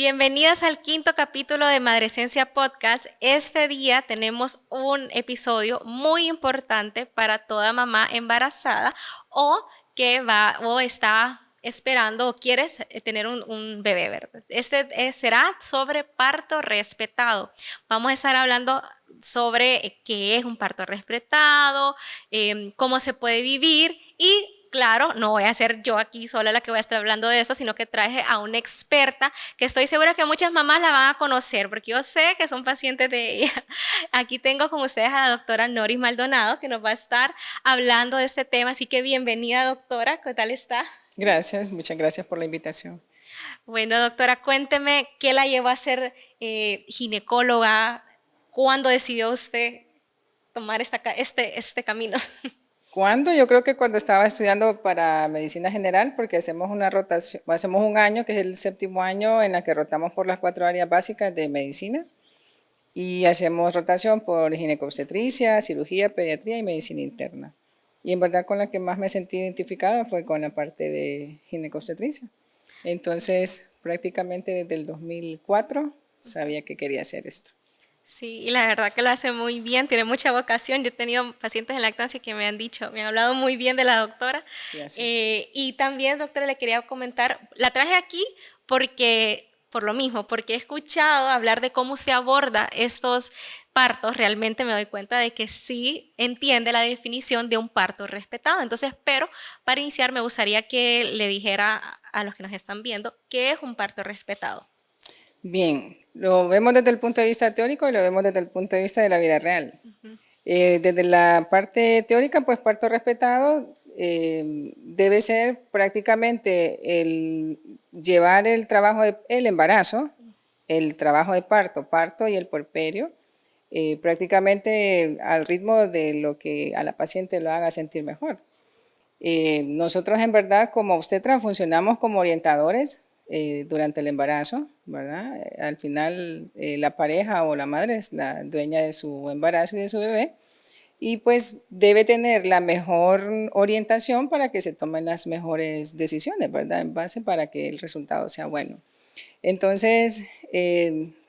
Bienvenidas al quinto capítulo de Madrescencia Podcast. Este día tenemos un episodio muy importante para toda mamá embarazada o que va o está esperando o quieres tener un bebé, ¿verdad? Será sobre parto respetado. Vamos a estar hablando sobre qué es un parto respetado, cómo se puede vivir y claro, no voy a ser yo aquí sola la que voy a estar hablando de eso, sino que traje a una experta que estoy segura que muchas mamás la van a conocer, porque yo sé que son pacientes de ella. Aquí tengo con ustedes a la doctora Noris Maldonado, que nos va a estar hablando de este tema, así que bienvenida, doctora, ¿qué tal está? Gracias, muchas gracias por la invitación. Bueno, doctora, cuénteme qué la llevó a ser ginecóloga, cuándo decidió usted tomar este camino. ¿Cuándo? Yo creo que cuando estaba estudiando para medicina general, porque hacemos una rotación, hacemos un año, que es el séptimo año, en la que rotamos por las 4 áreas básicas de medicina y hacemos rotación por ginecobstetricia, cirugía, pediatría y medicina interna. Y en verdad con la que más me sentí identificada fue con la parte de ginecobstetricia. Entonces, prácticamente desde el 2004 sabía que quería hacer esto. Sí, y la verdad que lo hace muy bien, tiene mucha vocación. Yo he tenido pacientes en lactancia que me han dicho, me han hablado muy bien de la doctora. Gracias. Y también, doctora, le quería comentar, la traje aquí porque, por lo mismo, porque he escuchado hablar de cómo se aborda estos partos. Realmente me doy cuenta de que sí entiende la definición de un parto respetado. Entonces, pero para iniciar me gustaría que le dijera a los que nos están viendo qué es un parto respetado. Bien, lo vemos desde el punto de vista teórico y lo vemos desde el punto de vista de la vida real. Desde la parte teórica, pues parto respetado debe ser prácticamente el llevar el trabajo el embarazo, el trabajo de parto y el puerperio, prácticamente al ritmo de lo que a la paciente lo haga sentir mejor. Nosotros en verdad como obstetra funcionamos como orientadores durante el embarazo, ¿verdad? Al final la pareja o la madre es la dueña de su embarazo y de su bebé y pues debe tener la mejor orientación para que se tomen las mejores decisiones, ¿verdad? En base para que el resultado sea bueno. Entonces,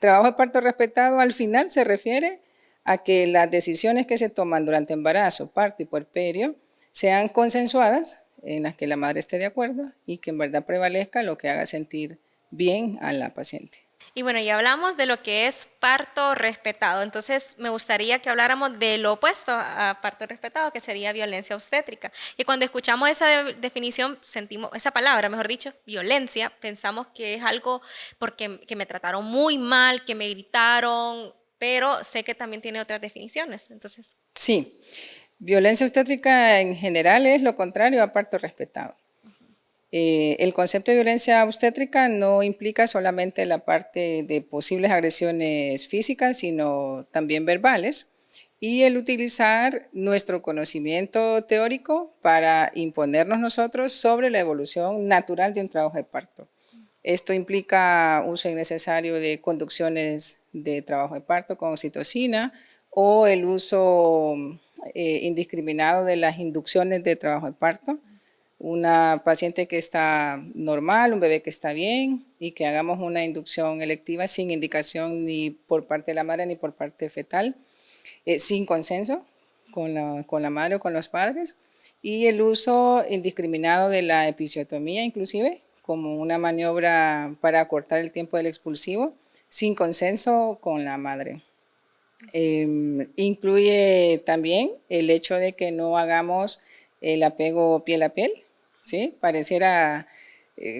trabajo de parto respetado al final se refiere a que las decisiones que se toman durante embarazo, parto y puerperio sean consensuadas, en las que la madre esté de acuerdo y que en verdad prevalezca lo que haga sentir bien a la paciente. Y bueno, ya hablamos de lo que es parto respetado, entonces me gustaría que habláramos de lo opuesto a parto respetado, que sería violencia obstétrica. Y cuando escuchamos esa definición, sentimos, esa palabra, mejor dicho, violencia, pensamos que es algo porque que me trataron muy mal, que me gritaron, pero sé que también tiene otras definiciones. Entonces, Sí, violencia obstétrica en general es lo contrario a parto respetado. El concepto de violencia obstétrica no implica solamente la parte de posibles agresiones físicas, sino también verbales, y el utilizar nuestro conocimiento teórico para imponernos nosotros sobre la evolución natural de un trabajo de parto. Esto implica uso innecesario de conducciones de trabajo de parto con oxitocina o el uso indiscriminado de las inducciones de trabajo de parto, una paciente que está normal, un bebé que está bien y que hagamos una inducción electiva sin indicación ni por parte de la madre ni por parte fetal, sin consenso con la madre o con los padres, y el uso indiscriminado de la episiotomía inclusive como una maniobra para acortar el tiempo del expulsivo sin consenso con la madre. Incluye también el hecho de que no hagamos el apego piel a piel, ¿sí? Pareciera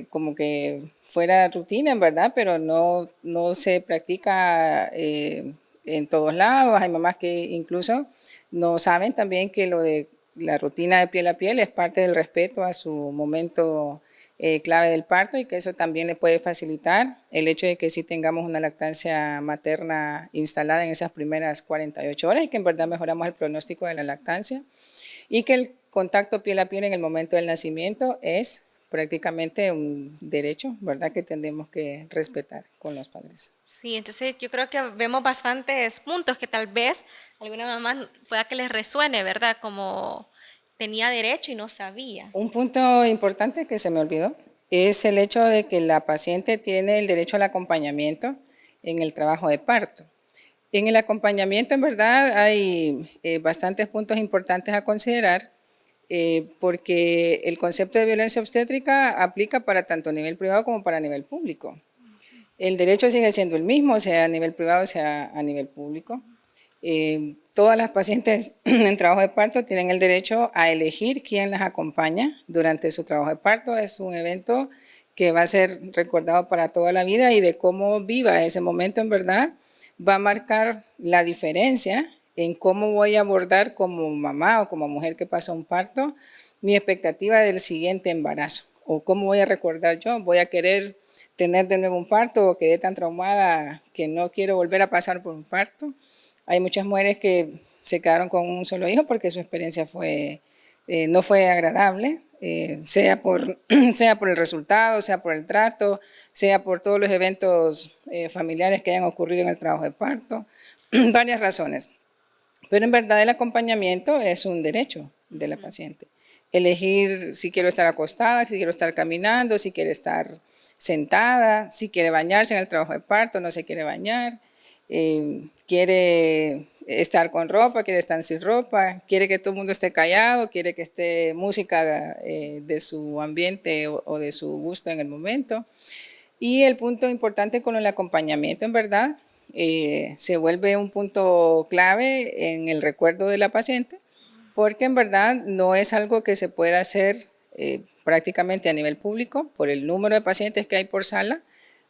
como que fuera rutina, en verdad, pero no se practica en todos lados. Hay mamás que incluso no saben también que lo de la rutina de piel a piel es parte del respeto a su momento clave del parto y que eso también le puede facilitar el hecho de que sí tengamos una lactancia materna instalada en esas primeras 48 horas y que en verdad mejoramos el pronóstico de la lactancia y que el contacto piel a piel en el momento del nacimiento es prácticamente un derecho, ¿verdad? Que tenemos que respetar con los padres. sí, entonces yo creo que vemos bastantes puntos que tal vez alguna mamá pueda que les resuene, ¿verdad? Como tenía derecho y no sabía. Un punto importante que se me olvidó es el hecho de que la paciente tiene el derecho al acompañamiento en el trabajo de parto. En el acompañamiento, en verdad, hay bastantes puntos importantes a considerar, porque el concepto de violencia obstétrica aplica para tanto a nivel privado como para nivel público. El derecho sigue siendo el mismo, sea a nivel privado, sea a nivel público. Todas las pacientes en trabajo de parto tienen el derecho a elegir quién las acompaña durante su trabajo de parto. Es un evento que va a ser recordado para toda la vida, y de cómo viva ese momento, en verdad, va a marcar la diferencia en cómo voy a abordar como mamá o como mujer que pasó un parto mi expectativa del siguiente embarazo, o cómo voy a recordar yo. Voy a querer tener de nuevo un parto, o quedé tan traumada que no quiero volver a pasar por un parto. Hay muchas mujeres que se quedaron con un solo hijo porque su experiencia no fue agradable, sea por el resultado, sea por el trato, sea por todos los eventos familiares que hayan ocurrido en el trabajo de parto, varias razones. Pero en verdad el acompañamiento es un derecho de la paciente. Elegir si quiero estar acostada, si quiero estar caminando, si quiere estar sentada, si quiere bañarse en el trabajo de parto, no se quiere bañar, quiere estar con ropa, quiere estar sin ropa, quiere que todo el mundo esté callado, quiere que esté música de su ambiente o de su gusto en el momento. Y el punto importante con el acompañamiento, en verdad, se vuelve un punto clave en el recuerdo de la paciente, porque en verdad no es algo que se pueda hacer prácticamente a nivel público por el número de pacientes que hay por sala,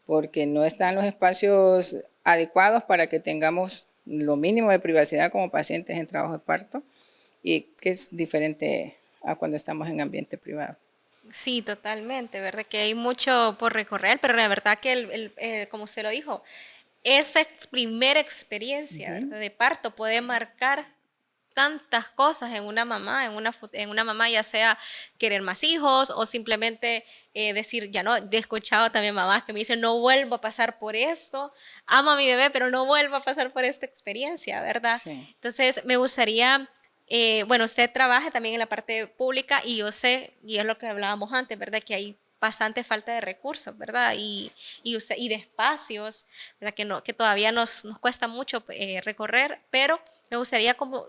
porque no están los espacios adecuados para que tengamos lo mínimo de privacidad como pacientes en trabajo de parto, y que es diferente a cuando estamos en ambiente privado. Sí, totalmente, ¿verdad? Que hay mucho por recorrer, pero la verdad que, como usted lo dijo, esa primera experiencia, ¿verdad? De parto puede marcar tantas cosas en una mamá, en una mamá, ya sea querer más hijos o simplemente decir, ya no, he escuchado también mamás que me dicen, no vuelvo a pasar por esto, amo a mi bebé, pero no vuelvo a pasar por esta experiencia, ¿verdad? Sí. Entonces, me gustaría, bueno, usted trabaja también en la parte pública y yo sé, y es lo que hablábamos antes, ¿verdad? Que hay bastante falta de recursos, ¿verdad? Y de espacios, ¿verdad? Que todavía nos cuesta mucho recorrer, pero me gustaría cómo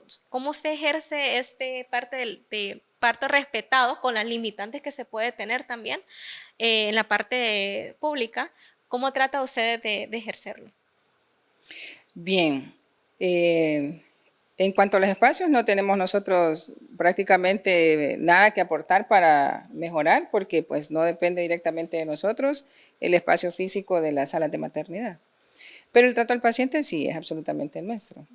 usted ejerce este parte de parto respetado con las limitantes que se puede tener también en la parte pública. ¿Cómo trata usted de ejercerlo? Bien, en cuanto a los espacios, no tenemos nosotros prácticamente nada que aportar para mejorar, porque pues no depende directamente de nosotros el espacio físico de las salas de maternidad. Pero el trato al paciente sí es absolutamente nuestro.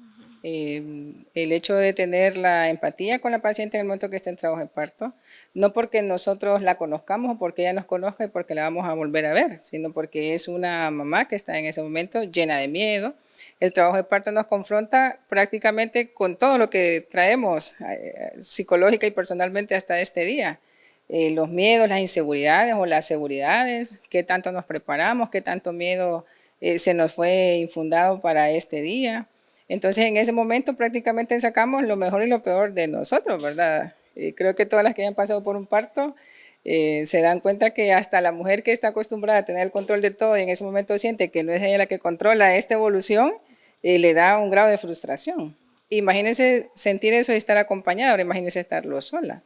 El hecho de tener la empatía con la paciente en el momento que está en trabajo de parto, no porque nosotros la conozcamos o porque ella nos conozca y porque la vamos a volver a ver, sino porque es una mamá que está en ese momento llena de miedo. El trabajo de parto nos confronta prácticamente con todo lo que traemos psicológica y personalmente hasta este día. Los miedos, las inseguridades o las seguridades, qué tanto nos preparamos, qué tanto miedo se nos fue infundado para este día. Entonces en ese momento prácticamente sacamos lo mejor y lo peor de nosotros, ¿verdad? Creo que todas las que hayan pasado por un parto se dan cuenta que hasta la mujer que está acostumbrada a tener el control de todo y en ese momento siente que no es ella la que controla esta evolución, le da un grado de frustración. Imagínense sentir eso y estar acompañada, ahora imagínense estarlo sola.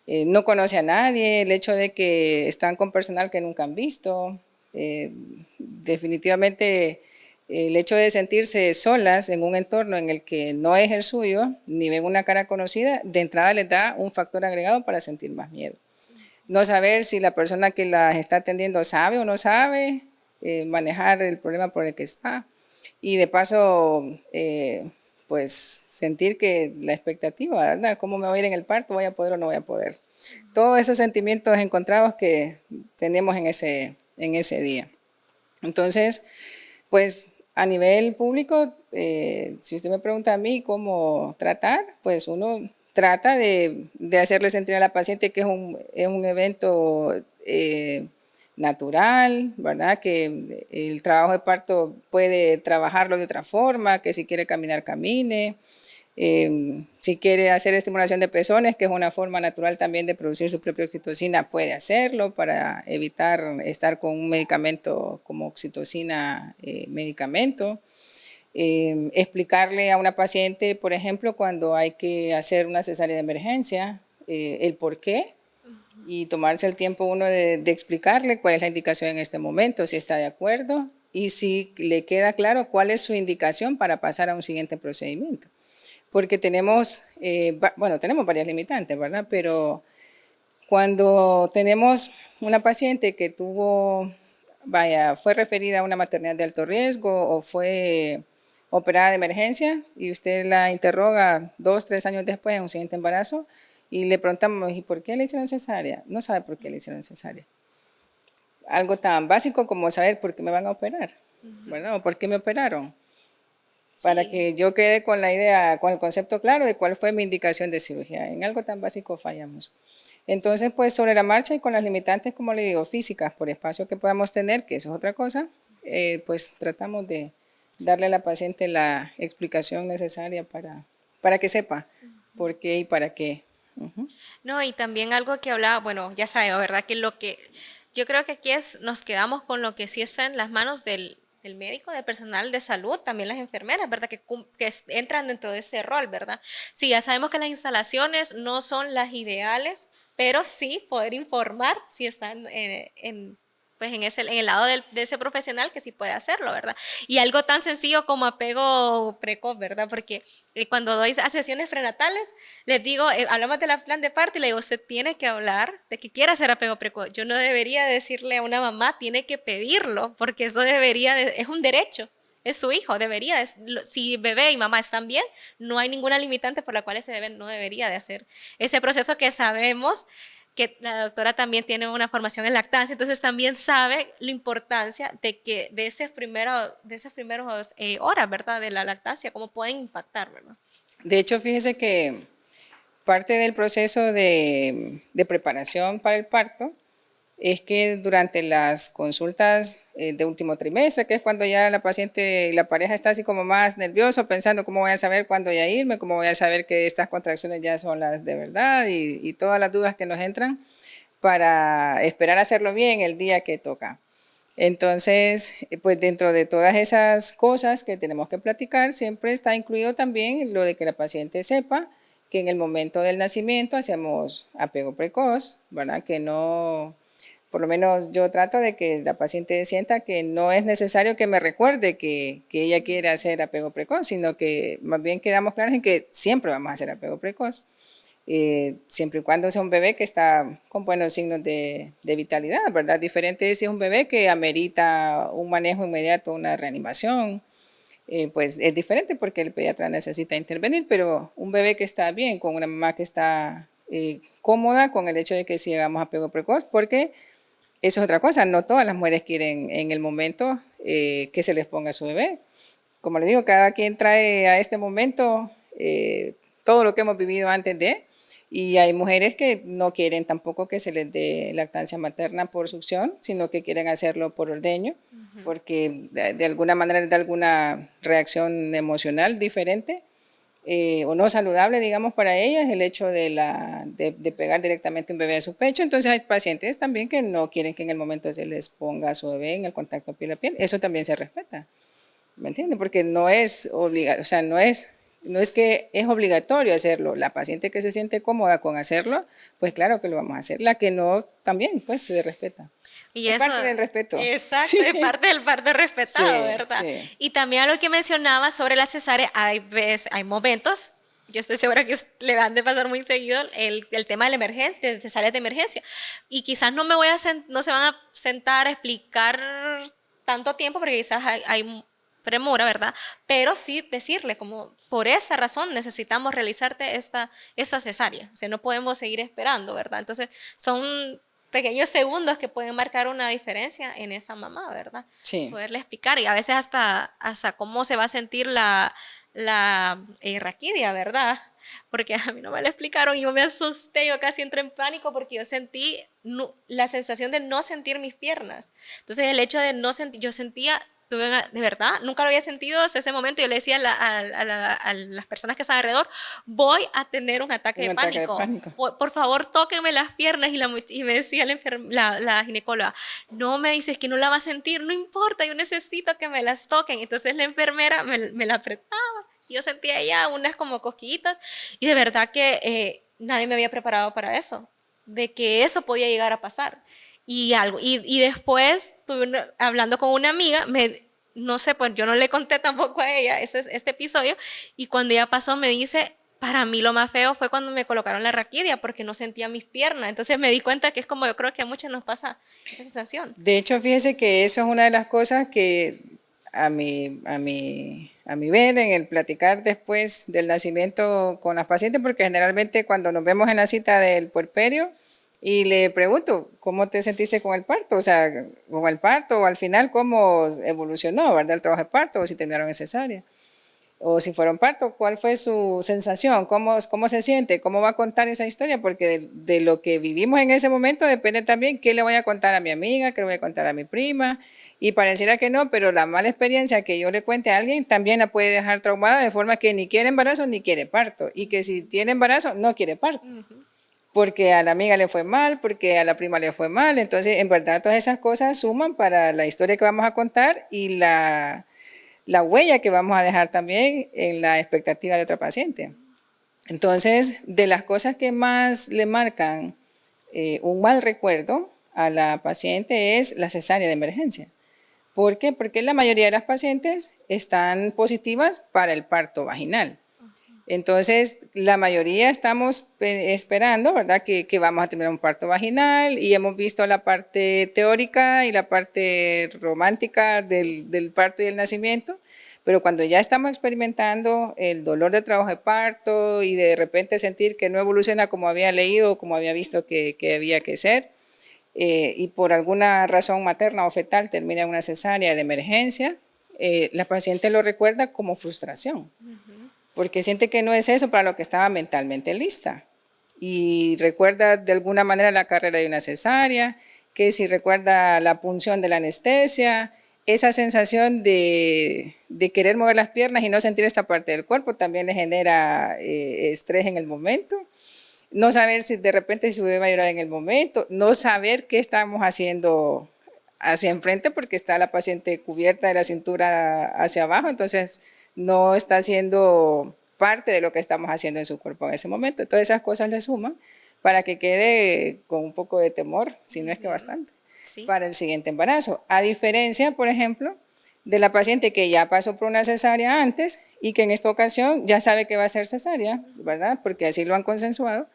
No conoce a nadie, el hecho de que están con personal que nunca han visto, definitivamente el hecho de sentirse solas en un entorno en el que no es el suyo, ni ven una cara conocida, de entrada les da un factor agregado para sentir más miedo. No saber si la persona que las está atendiendo sabe o no sabe manejar el problema por el que está, y de paso pues sentir que la expectativa, ¿verdad? ¿Cómo me voy a ir en el parto? ¿Voy a poder o no voy a poder? Todos esos sentimientos encontrados que tenemos en ese día. Entonces, pues a nivel público, si usted me pregunta a mí cómo tratar, pues uno trata de hacerle sentir a la paciente que es un evento natural, ¿verdad? Que el trabajo de parto puede trabajarlo de otra forma, que si quiere caminar, camine, Si quiere hacer estimulación de pezones, que es una forma natural también de producir su propia oxitocina, puede hacerlo para evitar estar con un medicamento como oxitocina, medicamento. Explicarle a una paciente, por ejemplo, cuando hay que hacer una cesárea de emergencia, el por qué, y tomarse el tiempo uno de explicarle cuál es la indicación en este momento, si está de acuerdo y si le queda claro cuál es su indicación para pasar a un siguiente procedimiento. Porque tenemos, tenemos varias limitantes, ¿verdad? Pero cuando tenemos una paciente que fue referida a una maternidad de alto riesgo o fue operada de emergencia y usted la interroga 2, 3 años después en un siguiente embarazo y le preguntamos, ¿y por qué le hicieron cesárea? No sabe por qué le hicieron cesárea. Algo tan básico como saber por qué me van a operar, ¿verdad? O por qué me operaron. Para que yo quede con la idea, con el concepto claro de cuál fue mi indicación de cirugía. En algo tan básico fallamos. Entonces, pues sobre la marcha y con las limitantes, como le digo, físicas, por espacio que podamos tener, que eso es otra cosa, pues tratamos de darle a la paciente la explicación necesaria para que sepa por qué y para qué. No, y también algo que hablaba, bueno, ya sabes, ¿verdad? Yo creo que aquí nos quedamos con lo que sí está en las manos del médico, del personal de salud, también las enfermeras, ¿verdad? Entran dentro de ese rol, ¿verdad? Sí, ya sabemos que las instalaciones no son las ideales, pero sí poder informar si están pues en el lado de ese profesional que sí puede hacerlo, ¿verdad? Y algo tan sencillo como apego precoz, ¿verdad? Porque cuando doy a sesiones prenatales, les digo, hablamos de la plan de parto y le digo, usted tiene que hablar de que quiere hacer apego precoz. Yo no debería decirle a una mamá, tiene que pedirlo, porque eso es un derecho. Es su hijo, si bebé y mamá están bien, no hay ninguna limitante por la cual ese bebé no debería de hacer ese proceso que sabemos que la doctora también tiene una formación en lactancia, entonces también sabe la importancia de esas primeras horas, ¿verdad? De la lactancia, cómo pueden impactar, ¿verdad? De hecho, fíjese que parte del proceso de preparación para el parto es que durante las consultas de último trimestre, que es cuando ya la paciente y la pareja está así como más nervioso, pensando cómo voy a saber cuándo voy a irme, cómo voy a saber que estas contracciones ya son las de verdad y todas las dudas que nos entran para esperar hacerlo bien el día que toca. Entonces, pues dentro de todas esas cosas que tenemos que platicar, siempre está incluido también lo de que la paciente sepa que en el momento del nacimiento hacemos apego precoz, ¿verdad? Que no, por lo menos yo trato de que la paciente sienta que no es necesario que me recuerde que ella quiere hacer apego precoz, sino que más bien quedamos claros en que siempre vamos a hacer apego precoz. Siempre y cuando sea un bebé que está con buenos signos de vitalidad, ¿verdad? Diferente es si es un bebé que amerita un manejo inmediato, una reanimación, pues es diferente porque el pediatra necesita intervenir, pero un bebé que está bien, con una mamá que está cómoda con el hecho de que si hagamos apego precoz, porque eso es otra cosa, no todas las mujeres quieren en el momento que se les ponga a su bebé. Como le digo, cada quien trae a este momento todo lo que hemos vivido antes de, y hay mujeres que no quieren tampoco que se les dé lactancia materna por succión, sino que quieren hacerlo por ordeño, porque de alguna manera de alguna reacción emocional diferente o no saludable, digamos, para ellas, el hecho de pegar directamente un bebé a su pecho. Entonces hay pacientes también que no quieren que en el momento se les ponga a su bebé en el contacto piel a piel. Eso también se respeta, ¿me entiende? Porque no es obligatorio, o sea, no es que es obligatorio hacerlo. La paciente que se siente cómoda con hacerlo, pues claro que lo vamos a hacer. La que no, también, pues se respeta. Y es eso, parte del respeto. exacto, Sí. es parte del parto respetado, Sí, ¿verdad? sí. Y también a lo que mencionaba sobre la cesárea, hay momentos, yo estoy segura que le van de pasar muy seguido el tema de la emergencia, de cesáreas de emergencia. Y quizás no se van a sentar a explicar tanto tiempo porque quizás hay premura, ¿verdad? Pero sí decirle como, por esta razón necesitamos realizarte esta cesárea. O sea, no podemos seguir esperando, ¿verdad? Entonces, son pequeños segundos que pueden marcar una diferencia en esa mamá, ¿verdad? Sí. Poderle explicar y a veces hasta cómo se va a sentir la raquidia, ¿verdad? Porque a mí no me lo explicaron y yo me asusté, yo casi entré en pánico porque yo sentí la sensación de no sentir mis piernas. Entonces el hecho de no sentir, yo sentía de verdad, nunca lo había sentido hasta ese momento. Yo le decía a las personas que están alrededor, voy a tener un ataque Un de ataque de pánico. pánico. Por favor, tóquenme las piernas. Y me decía la ginecóloga, no, me dices que no la va a sentir, no importa, yo necesito que me las toquen. Entonces la enfermera me la apretaba. Yo sentía ya unas como cosquillitas y de verdad que nadie me había preparado para eso, de que eso podía llegar a pasar. Y después, hablando con una amiga, no sé, pues yo no le conté tampoco a ella este episodio, y cuando ya pasó me dice, para mí lo más feo fue cuando me colocaron la raquidia, porque no sentía mis piernas. Entonces me di cuenta que es como yo creo que a muchos nos pasa esa sensación. De hecho, fíjese que eso es una de las cosas que a mi ver, en el platicar después del nacimiento con las pacientes, porque generalmente cuando nos vemos en la cita del puerperio y le pregunto, ¿cómo te sentiste con el parto? O sea, con el parto, o al final, ¿cómo evolucionó, verdad, el trabajo de parto, o si terminaron en cesárea? O si fueron parto, ¿cuál fue su sensación? ¿Cómo se siente? ¿Cómo va a contar esa historia? Porque de lo que vivimos en ese momento depende también qué le voy a contar a mi amiga, qué le voy a contar a mi prima. Y pareciera que no, pero la mala experiencia que yo le cuente a alguien también la puede dejar traumada, de forma que ni quiere embarazo ni quiere parto. Y que si tiene embarazo, no quiere parto. Porque a la amiga le fue mal, porque a la prima le fue mal. Entonces, en verdad, todas esas cosas suman para la historia que vamos a contar y la huella que vamos a dejar también en la expectativa de otra paciente. Entonces, de las cosas que más le marcan un mal recuerdo a la paciente es la cesárea de emergencia. ¿Por qué? Porque la mayoría de las pacientes están positivas para el parto vaginal. Entonces, la mayoría estamos esperando, ¿verdad?, que vamos a tener un parto vaginal, y hemos visto la parte teórica y la parte romántica del parto y el nacimiento, pero cuando ya estamos experimentando el dolor de trabajo de parto y de repente sentir que no evoluciona como había leído o como había visto que había que ser, y por alguna razón materna o fetal termina en una cesárea de emergencia, la paciente lo recuerda como frustración. Porque siente que no es eso para lo que estaba mentalmente lista. Y recuerda de alguna manera la carrera de una cesárea, que si recuerda la punción de la anestesia, esa sensación de querer mover las piernas y no sentir esta parte del cuerpo también le genera estrés en el momento. No saber si de repente su bebé va a llorar en el momento, no saber qué estamos haciendo hacia enfrente porque está la paciente cubierta de la cintura hacia abajo, entonces no está siendo parte de lo que estamos haciendo en su cuerpo en ese momento. Todas esas cosas le suman para que quede con un poco de temor, si no es que bastante, sí, para el siguiente embarazo. A diferencia, por ejemplo, de la paciente que ya pasó por una cesárea antes y que en esta ocasión ya sabe que va a ser cesárea, ¿verdad? Porque así lo han consensuado,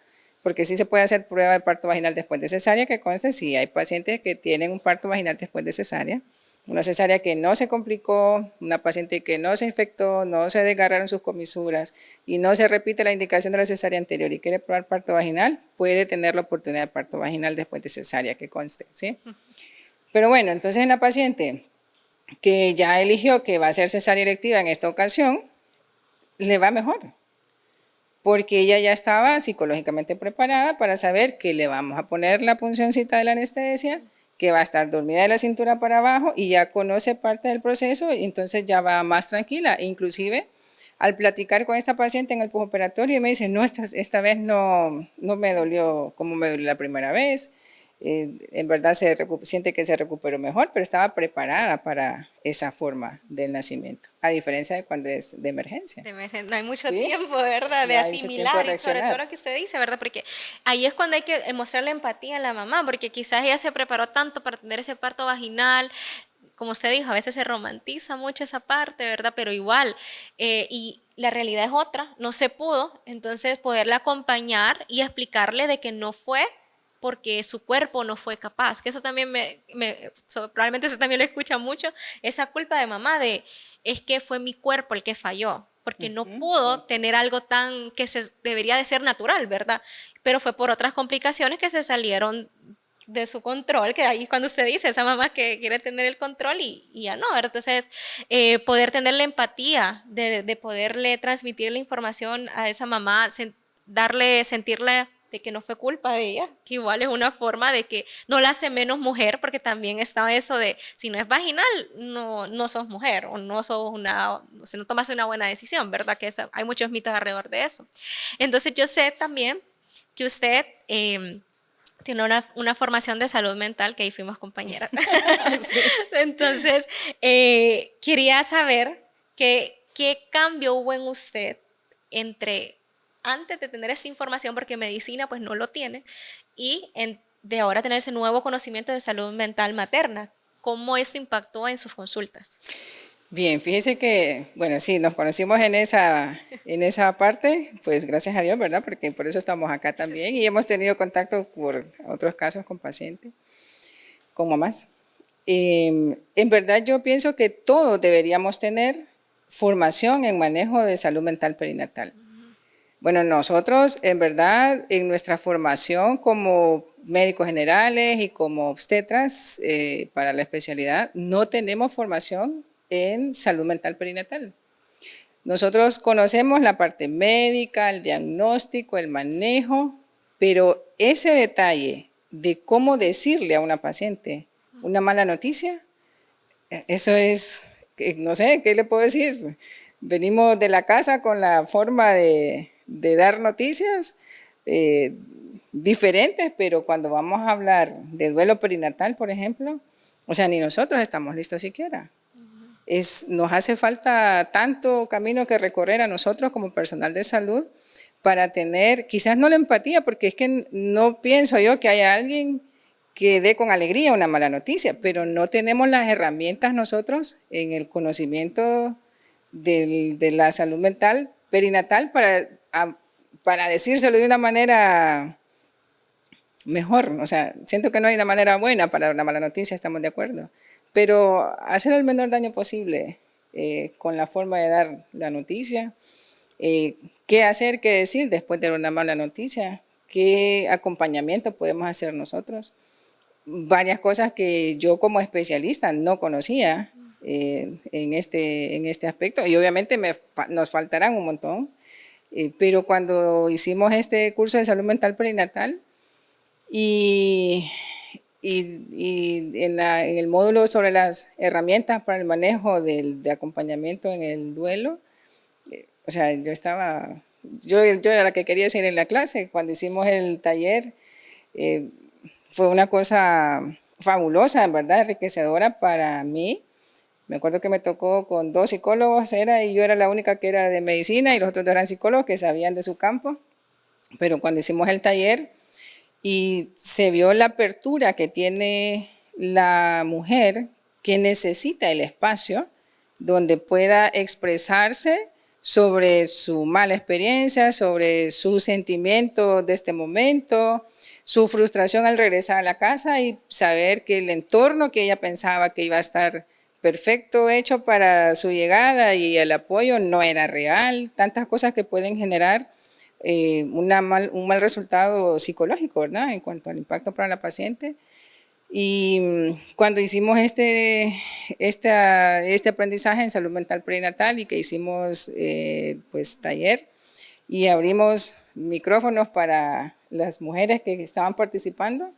porque sí se puede hacer prueba de parto vaginal después de cesárea, que conste, sí hay pacientes que tienen un parto vaginal después de cesárea, una cesárea que no se complicó, una paciente que no se infectó, no se desgarraron sus comisuras y no se repite la indicación de la cesárea anterior y quiere probar parto vaginal, puede tener la oportunidad de parto vaginal después de cesárea, que conste, ¿sí? Pero bueno, entonces en la paciente que ya eligió que va a ser cesárea electiva en esta ocasión, le va mejor, porque ella ya estaba psicológicamente preparada para saber que le vamos a poner la puncioncita de la anestesia, que va a estar dormida de la cintura para abajo y ya conoce parte del proceso y entonces ya va más tranquila. Inclusive, al platicar con esta paciente en el postoperatorio, me dice, no, esta vez no me dolió como me dolió la primera vez. En verdad siente que se recuperó mejor, pero estaba preparada para esa forma del nacimiento, a diferencia de cuando es de emergencia. No hay mucho tiempo, ¿verdad? De asimilar, y sobre todo lo que usted dice, ¿verdad? Porque ahí es cuando hay que mostrarle empatía a la mamá, porque quizás ella se preparó tanto para tener ese parto vaginal, como usted dijo, a veces se romantiza mucho esa parte, ¿verdad? Pero igual, y la realidad es otra, no se pudo, entonces poderla acompañar y explicarle de que no fue porque su cuerpo no fue capaz, que eso también probablemente eso también lo escucha mucho, esa culpa de mamá de, es que fue mi cuerpo el que falló, porque no pudo tener algo tan que debería de ser natural, ¿verdad? Pero fue por otras complicaciones que se salieron de su control, que ahí cuando usted dice, esa mamá que quiere tener el control y ya no, ¿verdad? Entonces, poder tener la empatía de poderle transmitir la información a esa mamá, sentirle de que no fue culpa de ella, que igual es una forma de que no la hace menos mujer, porque también está eso de, si no es vaginal, no sos mujer, o no sos o sea, no tomas una buena decisión, ¿verdad? Que hay muchos mitos alrededor de eso. Entonces yo sé también que usted tiene una formación de salud mental, que ahí fuimos compañeras. Sí. Entonces, quería saber qué cambio hubo en usted entre antes de tener esta información, porque medicina pues no lo tiene, y de ahora tener ese nuevo conocimiento de salud mental materna. ¿Cómo eso impactó en sus consultas? Bien, fíjese que, bueno, sí, nos conocimos en esa parte, pues gracias a Dios, ¿verdad? Porque por eso estamos acá también y hemos tenido contacto por otros casos con pacientes, con mamás. En verdad yo pienso que todos deberíamos tener formación en manejo de salud mental perinatal. Bueno, nosotros en verdad en nuestra formación como médicos generales y como obstetras para la especialidad no tenemos formación en salud mental perinatal. Nosotros conocemos la parte médica, el diagnóstico, el manejo, pero ese detalle de cómo decirle a una paciente una mala noticia, eso es, no sé, ¿qué le puedo decir? Venimos de la casa con la forma de dar noticias diferentes, pero cuando vamos a hablar de duelo perinatal, por ejemplo, o sea, ni nosotros estamos listos siquiera. Nos hace falta tanto camino que recorrer a nosotros como personal de salud para tener, quizás no la empatía, porque es que no pienso yo que haya alguien que dé con alegría una mala noticia, pero no tenemos las herramientas nosotros en el conocimiento de la salud mental perinatal para decírselo de una manera mejor. O sea, siento que no hay una manera buena para dar una mala noticia, estamos de acuerdo, pero hacer el menor daño posible con la forma de dar la noticia, qué hacer, qué decir después de una mala noticia, qué acompañamiento podemos hacer nosotros. Varias cosas que yo como especialista no conocía en este aspecto y obviamente nos faltarán un montón, pero cuando hicimos este curso de salud mental perinatal y en el módulo sobre las herramientas para el manejo de acompañamiento en el duelo, o sea, yo era la que quería decir en la clase. Cuando hicimos el taller, fue una cosa fabulosa, en verdad, enriquecedora para mí. Me acuerdo que me tocó con 2 psicólogos, y yo era la única que era de medicina y los otros 2 eran psicólogos que sabían de su campo. Pero cuando hicimos el taller, y se vio la apertura que tiene la mujer que necesita el espacio donde pueda expresarse sobre su mala experiencia, sobre sus sentimientos de este momento, su frustración al regresar a la casa y saber que el entorno que ella pensaba que iba a estar perfecto, hecho para su llegada y el apoyo no era real, tantas cosas que pueden generar un mal resultado psicológico, ¿verdad? En cuanto al impacto para la paciente. Y cuando hicimos este aprendizaje en salud mental perinatal y que hicimos pues taller y abrimos micrófonos para las mujeres que estaban participando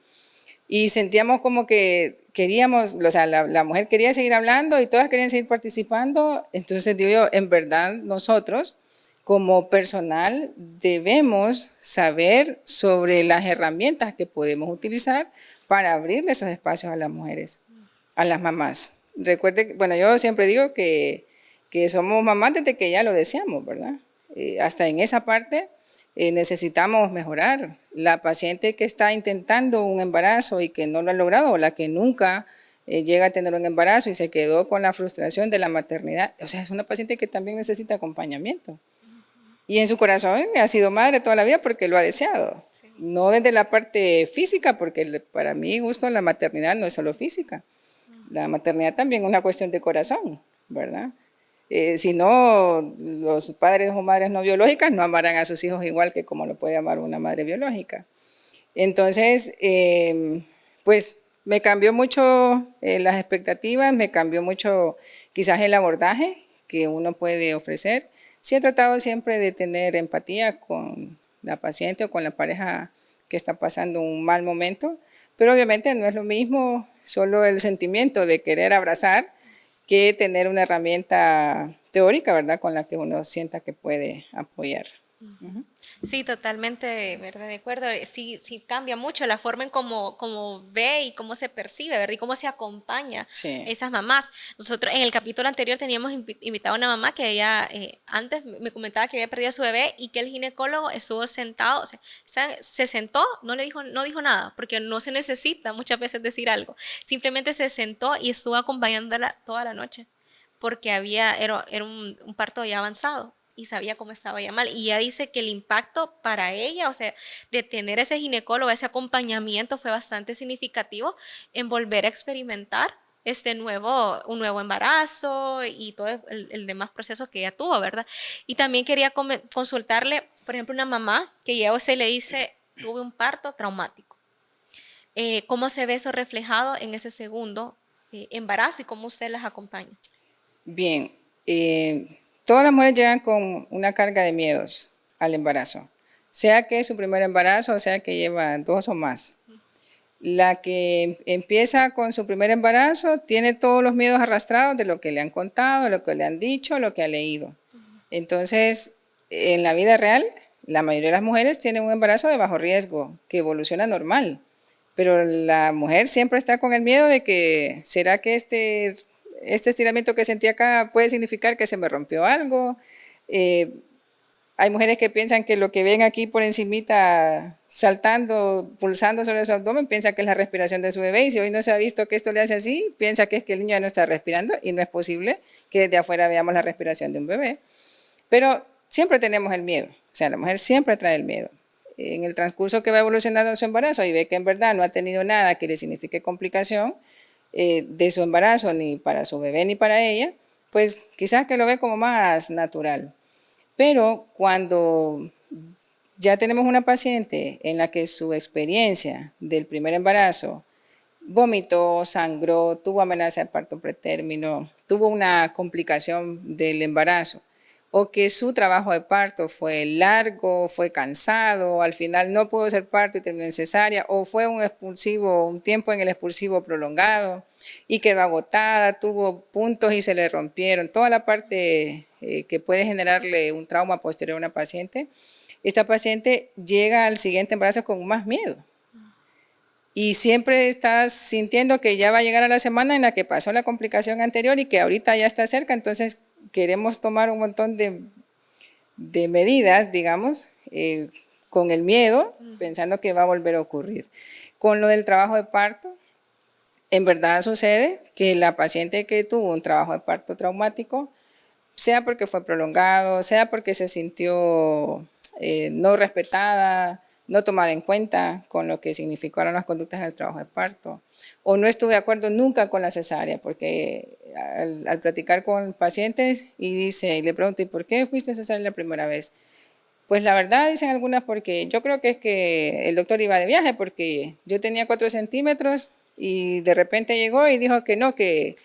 y sentíamos como que queríamos, o sea, la mujer quería seguir hablando y todas querían seguir participando, entonces digo yo, en verdad nosotros como personal debemos saber sobre las herramientas que podemos utilizar para abrirle esos espacios a las mujeres, a las mamás. Recuerde, bueno, yo siempre digo que somos mamás desde que ya lo deseamos, ¿verdad? Hasta en esa parte necesitamos mejorar. La paciente que está intentando un embarazo y que no lo ha logrado, o la que nunca llega a tener un embarazo y se quedó con la frustración de la maternidad, o sea, es una paciente que también necesita acompañamiento. Y en su corazón ha sido madre toda la vida porque lo ha deseado. Sí. No desde la parte física, porque para mí gusto la maternidad no es solo física. La maternidad también es una cuestión de corazón, ¿verdad? Si no, los padres o madres no biológicas no amarán a sus hijos igual que como lo puede amar una madre biológica. Entonces, pues me cambió mucho las expectativas, me cambió mucho quizás el abordaje que uno puede ofrecer. Sí he tratado siempre de tener empatía con la paciente o con la pareja que está pasando un mal momento, pero obviamente no es lo mismo solo el sentimiento de querer abrazar que tener una herramienta teórica, ¿verdad? Con la que uno sienta que puede apoyar. Sí, totalmente, ¿verdad? De acuerdo. Sí, sí cambia mucho la forma en cómo ve y cómo se percibe, ¿verdad? Y cómo se acompaña Sí. esas mamás. Nosotros en el capítulo anterior teníamos invitado a una mamá que ella antes me comentaba que había perdido a su bebé y que el ginecólogo estuvo sentado, o sea, se sentó, no dijo nada, porque no se necesita muchas veces decir algo. Simplemente se sentó y estuvo acompañándola toda la noche porque era un parto ya avanzado y sabía cómo estaba ya mal. Y ella dice que el impacto para ella, o sea, de tener ese ginecólogo, ese acompañamiento fue bastante significativo en volver a experimentar un nuevo embarazo y todo el demás proceso que ella tuvo, ¿verdad? Y también quería consultarle, por ejemplo, una mamá que ya se le dice, tuve un parto traumático. ¿Cómo se ve eso reflejado en ese segundo embarazo y cómo usted las acompaña? Bien, todas las mujeres llegan con una carga de miedos al embarazo, sea que es su primer embarazo o sea que lleva 2 o más. La que empieza con su primer embarazo tiene todos los miedos arrastrados de lo que le han contado, de lo que le han dicho, lo que ha leído. Entonces, en la vida real, la mayoría de las mujeres tienen un embarazo de bajo riesgo, que evoluciona normal. Pero la mujer siempre está con el miedo de que, ¿será que este estiramiento que sentí acá puede significar que se me rompió algo? Eh, Hay mujeres que piensan que lo que ven aquí por encimita saltando, pulsando sobre su abdomen, piensa que es la respiración de su bebé y si hoy no se ha visto que esto le hace así, piensa que es que el niño ya no está respirando y no es posible que desde afuera veamos la respiración de un bebé. Pero siempre tenemos el miedo, o sea, la mujer siempre trae el miedo. En el transcurso que va evolucionando su embarazo y ve que en verdad no ha tenido nada que le signifique complicación de su embarazo ni para su bebé ni para ella, pues quizás que lo ve como más natural. Pero cuando ya tenemos una paciente en la que su experiencia del primer embarazo vomitó, sangró, tuvo amenaza de parto pretérmino, tuvo una complicación del embarazo, o que su trabajo de parto fue largo, fue cansado, al final no pudo ser parto y terminó en cesárea, o fue un tiempo en el expulsivo prolongado y quedó agotada, tuvo puntos y se le rompieron, toda la parte que puede generarle un trauma posterior a una paciente, esta paciente llega al siguiente embarazo con más miedo. Y siempre estás sintiendo que ya va a llegar a la semana en la que pasó la complicación anterior y que ahorita ya está cerca, entonces queremos tomar un montón de medidas, digamos, con el miedo, pensando que va a volver a ocurrir. Con lo del trabajo de parto, en verdad sucede que la paciente que tuvo un trabajo de parto traumático, sea porque fue prolongado, sea porque se sintió no respetada, no tomada en cuenta con lo que significaron las conductas en el trabajo de parto, o no estuve de acuerdo nunca con la cesárea, porque al platicar con pacientes y le pregunto, ¿y por qué fuiste cesárea la primera vez? Pues la verdad, dicen algunas, porque yo creo que es que el doctor iba de viaje, porque yo tenía 4 centímetros y de repente llegó y dijo que no, que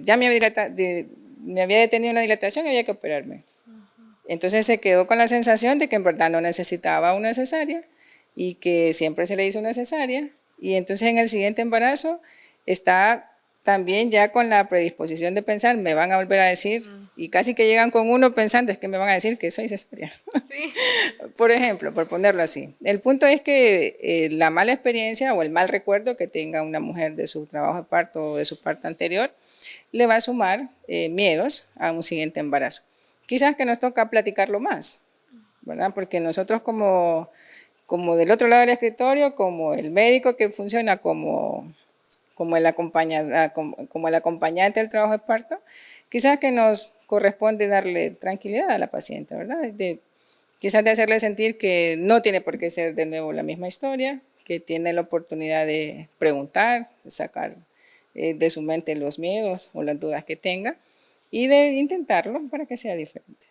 ya me había detenido una dilatación y había que operarme. Entonces se quedó con la sensación de que en verdad no necesitaba una cesárea y que siempre se le hizo una cesárea. Y entonces en el siguiente embarazo está también ya con la predisposición de pensar, me van a volver a decir, y casi que llegan con uno pensando, es que me van a decir que soy cesárea. Sí. Por ejemplo, por ponerlo así. El punto es que la mala experiencia o el mal recuerdo que tenga una mujer de su trabajo de parto o de su parto anterior le va a sumar miedos a un siguiente embarazo. Quizás que nos toca platicarlo más, ¿verdad? Porque nosotros como del otro lado del escritorio, como el médico que funciona como el acompañante del trabajo de parto, quizás que nos corresponde darle tranquilidad a la paciente, ¿verdad? Quizás de hacerle sentir que no tiene por qué ser de nuevo la misma historia, que tiene la oportunidad de preguntar, de sacar de su mente los miedos o las dudas que tenga y de intentarlo para que sea diferente.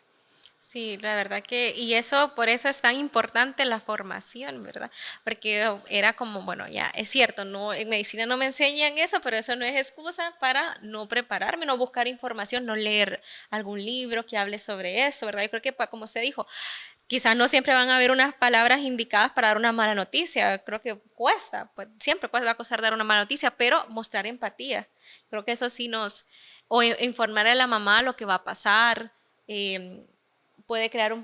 Sí, la verdad que, y eso, por eso es tan importante la formación, ¿verdad? Porque era como, bueno, ya es cierto, no, en medicina no me enseñan eso, pero eso no es excusa para no prepararme, no buscar información, no leer algún libro que hable sobre eso, ¿verdad? Yo creo que, como usted dijo, quizás no siempre van a haber unas palabras indicadas para dar una mala noticia. Creo que cuesta, pues siempre va a costar dar una mala noticia, pero mostrar empatía. Creo que eso sí o informar a la mamá lo que va a pasar, puede crear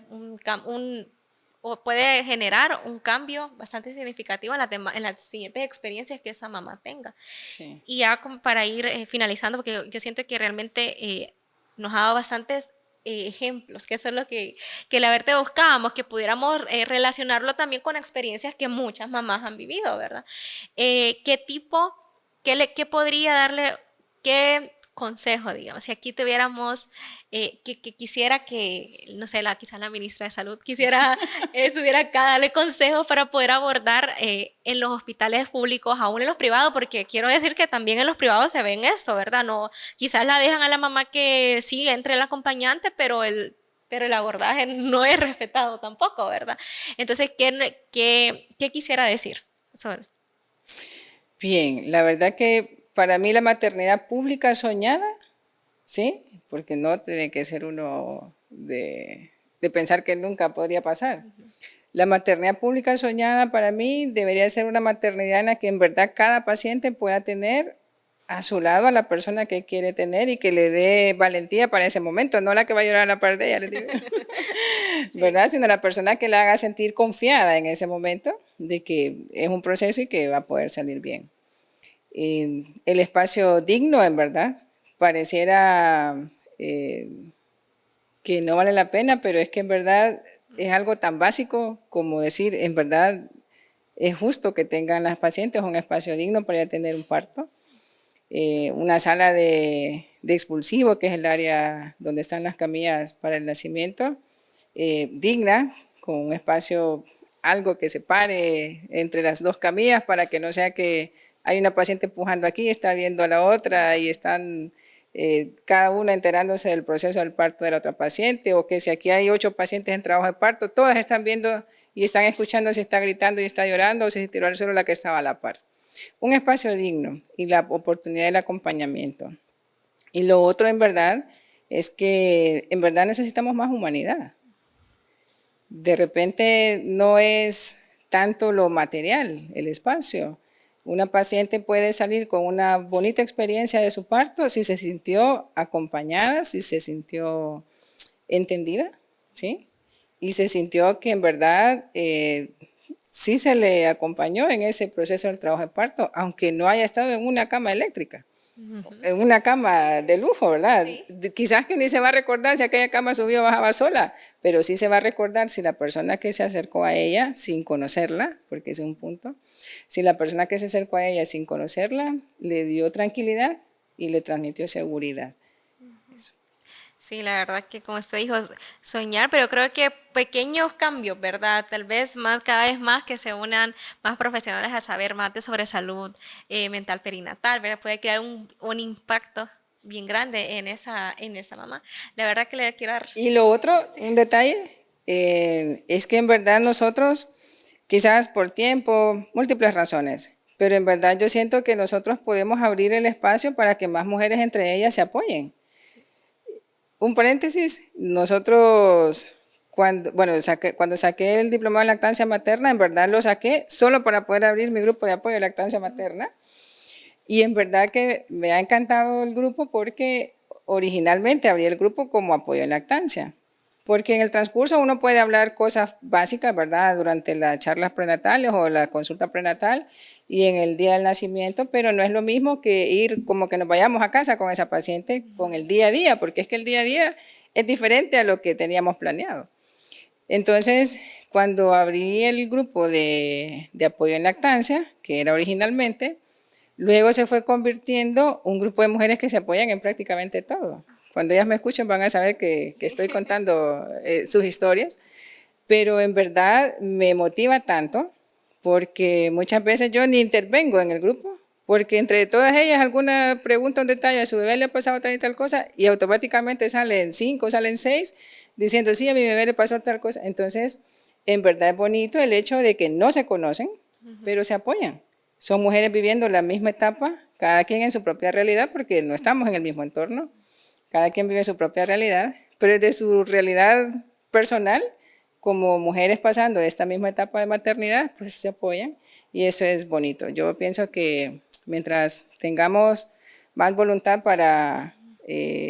o puede generar un cambio bastante significativo en las siguientes experiencias que esa mamá tenga. Sí. Y ya como para ir finalizando, porque yo siento que realmente nos ha dado bastantes ejemplos, que eso es lo que la verte buscábamos, que pudiéramos relacionarlo también con experiencias que muchas mamás han vivido, ¿verdad? ¿Qué podría darle, qué consejo, digamos, si aquí tuviéramos, que quisiera que, no sé, quizás la ministra de Salud quisiera, estuviera acá, darle consejos para poder abordar en los hospitales públicos, aún en los privados, porque quiero decir que también en los privados se ven esto, ¿verdad? No, quizás la dejan a la mamá que sí entre el acompañante, pero el abordaje no es respetado tampoco, ¿verdad? Entonces, ¿qué quisiera decir sobre? Bien, la verdad que para mí la maternidad pública soñada, ¿sí? Porque no tiene que ser uno de pensar que nunca podría pasar. La maternidad pública soñada para mí debería ser una maternidad en la que en verdad cada paciente pueda tener a su lado a la persona que quiere tener y que le dé valentía para ese momento, no la que va a llorar a la par de ella, les digo. Sí. ¿Verdad? Sino la persona que la haga sentir confiada en ese momento de que es un proceso y que va a poder salir bien. El espacio digno, en verdad, pareciera que no vale la pena, pero es que en verdad es algo tan básico como decir, en verdad es justo que tengan las pacientes un espacio digno para tener un parto. Una sala de expulsivo, que es el área donde están las camillas para el nacimiento, digna, con un espacio, algo que separe entre las dos camillas para que no sea que hay una paciente empujando aquí, está viendo a la otra y están cada una enterándose del proceso del parto de la otra paciente, o que si aquí hay 8 pacientes en trabajo de parto, todas están viendo y están escuchando si está gritando y está llorando o si se tiró al suelo la que estaba a la par. Un espacio digno y la oportunidad del acompañamiento. Y lo otro en verdad es que en verdad necesitamos más humanidad. De repente no es tanto lo material, el espacio. Una paciente puede salir con una bonita experiencia de su parto si se sintió acompañada, si se sintió entendida, ¿sí? Y se sintió que en verdad sí se le acompañó en ese proceso del trabajo de parto, aunque no haya estado en una cama eléctrica, en una cama de lujo, ¿verdad? Sí. Quizás que ni se va a recordar si aquella cama subió o bajaba sola, pero sí se va a recordar si la persona que se acercó a ella sin conocerla, porque ese es un punto, si la persona que se acercó a ella sin conocerla le dio tranquilidad y le transmitió seguridad. Sí, la verdad que como usted dijo, soñar, pero creo que pequeños cambios, ¿verdad? Tal vez cada vez más que se unan más profesionales a saber más sobre salud mental perinatal, ¿verdad? Puede crear un impacto bien grande en esa mamá. La verdad que le quiero dar... Y lo otro, un detalle, es que en verdad nosotros, quizás por tiempo, múltiples razones, pero en verdad yo siento que nosotros podemos abrir el espacio para que más mujeres entre ellas se apoyen. Un paréntesis, nosotros cuando saqué el diplomado de lactancia materna, en verdad lo saqué solo para poder abrir mi grupo de apoyo de lactancia materna. Y en verdad que me ha encantado el grupo porque originalmente abrí el grupo como apoyo en lactancia. Porque en el transcurso uno puede hablar cosas básicas, ¿verdad? Durante las charlas prenatales o la consulta prenatal y en el día del nacimiento, pero no es lo mismo que ir como que nos vayamos a casa con esa paciente con el día a día, porque es que el día a día es diferente a lo que teníamos planeado. Entonces, cuando abrí el grupo de apoyo en lactancia, que era originalmente, luego se fue convirtiendo un grupo de mujeres que se apoyan en prácticamente todo. Cuando ellas me escuchen van a saber que estoy contando sus historias, pero en verdad me motiva tanto porque muchas veces yo ni intervengo en el grupo, porque entre todas ellas alguna pregunta un detalle, a su bebé le ha pasado tal y tal cosa, y automáticamente salen 5, salen 6, diciendo, sí, a mi bebé le pasó tal cosa. Entonces, en verdad es bonito el hecho de que no se conocen, pero se apoyan. Son mujeres viviendo la misma etapa, cada quien en su propia realidad, porque no estamos en el mismo entorno, cada quien vive su propia realidad, pero desde su realidad personal como mujeres pasando esta misma etapa de maternidad, pues se apoyan y eso es bonito. Yo pienso que mientras tengamos más voluntad para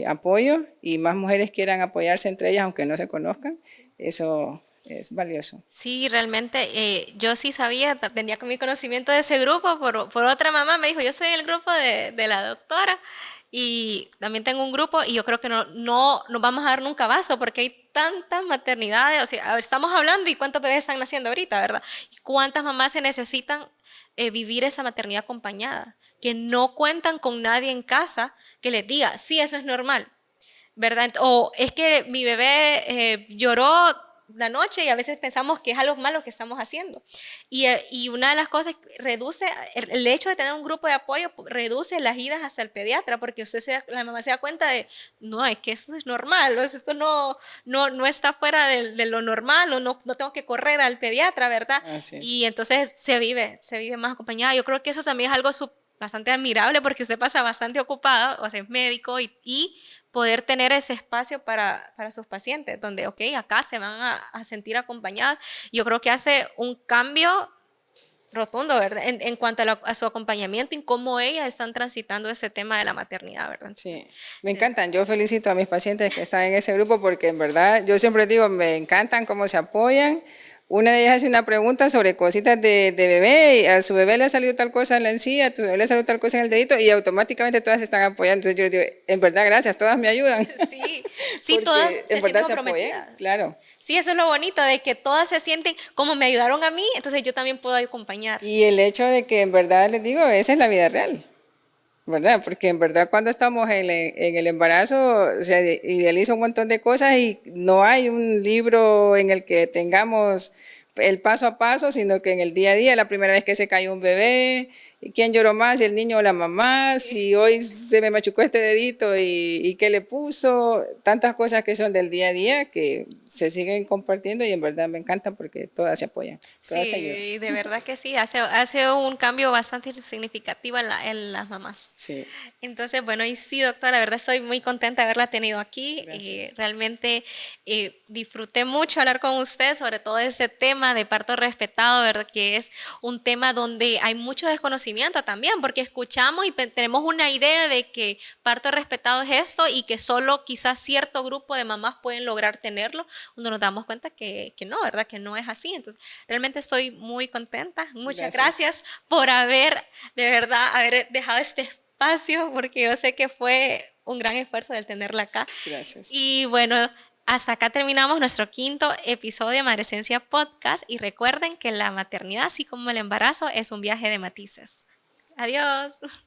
apoyo y más mujeres quieran apoyarse entre ellas, aunque no se conozcan, eso es valioso. Sí, realmente yo sí sabía, tenía mi conocimiento de ese grupo por otra mamá, me dijo, yo estoy en el grupo de la doctora y también tengo un grupo y yo creo que no nos vamos a dar nunca abasto porque hay tantas maternidades, o sea, estamos hablando y cuántos bebés están naciendo ahorita, ¿verdad? Y cuántas mamás se necesitan vivir esa maternidad acompañada, que no cuentan con nadie en casa que les diga, sí, eso es normal, ¿verdad? O es que mi bebé lloró la noche y a veces pensamos que es algo malo que estamos haciendo. Y una de las cosas, reduce, el hecho de tener un grupo de apoyo reduce las idas hasta el pediatra, porque la mamá se da cuenta de, no, es que esto es normal, esto no está fuera de lo normal, o no tengo que correr al pediatra, ¿verdad? Y entonces se vive más acompañada. Yo creo que eso también es algo bastante admirable porque usted pasa bastante ocupado, o sea, es médico y poder tener ese espacio para sus pacientes, donde, ok, acá se van a sentir acompañadas. Yo creo que hace un cambio rotundo, ¿verdad? En cuanto a su acompañamiento y cómo ellas están transitando ese tema de la maternidad, ¿verdad? Entonces, sí, me encantan. Yo felicito a mis pacientes que están en ese grupo porque en verdad, yo siempre digo, me encantan cómo se apoyan. Una de ellas hace una pregunta sobre cositas de bebé, y a su bebé le ha salido tal cosa en la encía, a tu bebé le ha salido tal cosa en el dedito, y automáticamente todas se están apoyando. Entonces yo les digo, en verdad, gracias, todas me ayudan. Sí, todas en verdad se apoyan, claro. Sí, eso es lo bonito, de que todas se sienten como me ayudaron a mí, entonces yo también puedo acompañar. Y el hecho de que en verdad les digo, esa es la vida real, ¿verdad? Porque en verdad cuando estamos en el embarazo se idealiza un montón de cosas y no hay un libro en el que tengamos el paso a paso, sino que en el día a día, la primera vez que se cayó un bebé, quién lloró más, si el niño o la mamá, si hoy se me machucó este dedito y qué le puso, tantas cosas que son del día a día que se siguen compartiendo y en verdad me encantan porque todas se apoyan, todas se ayudan. Sí, de verdad que sí, hace un cambio bastante significativo en las mamás. Sí. Entonces, bueno, y sí, doctora, la verdad estoy muy contenta de haberla tenido aquí. Realmente disfruté mucho hablar con usted sobre todo este tema de parto respetado, ¿verdad? Que es un tema donde hay mucho desconocimiento también, porque escuchamos y tenemos una idea de que parto respetado es esto y que solo quizás cierto grupo de mamás pueden lograr tenerlo, cuando nos damos cuenta que no, ¿verdad? Que no es así. Entonces, realmente estoy muy contenta. Muchas gracias por de verdad, haber dejado este espacio, porque yo sé que fue un gran esfuerzo el tenerla acá. Gracias. Y bueno, hasta acá terminamos nuestro quinto episodio de Madrescencia Podcast y recuerden que la maternidad, así como el embarazo, es un viaje de matices. Adiós.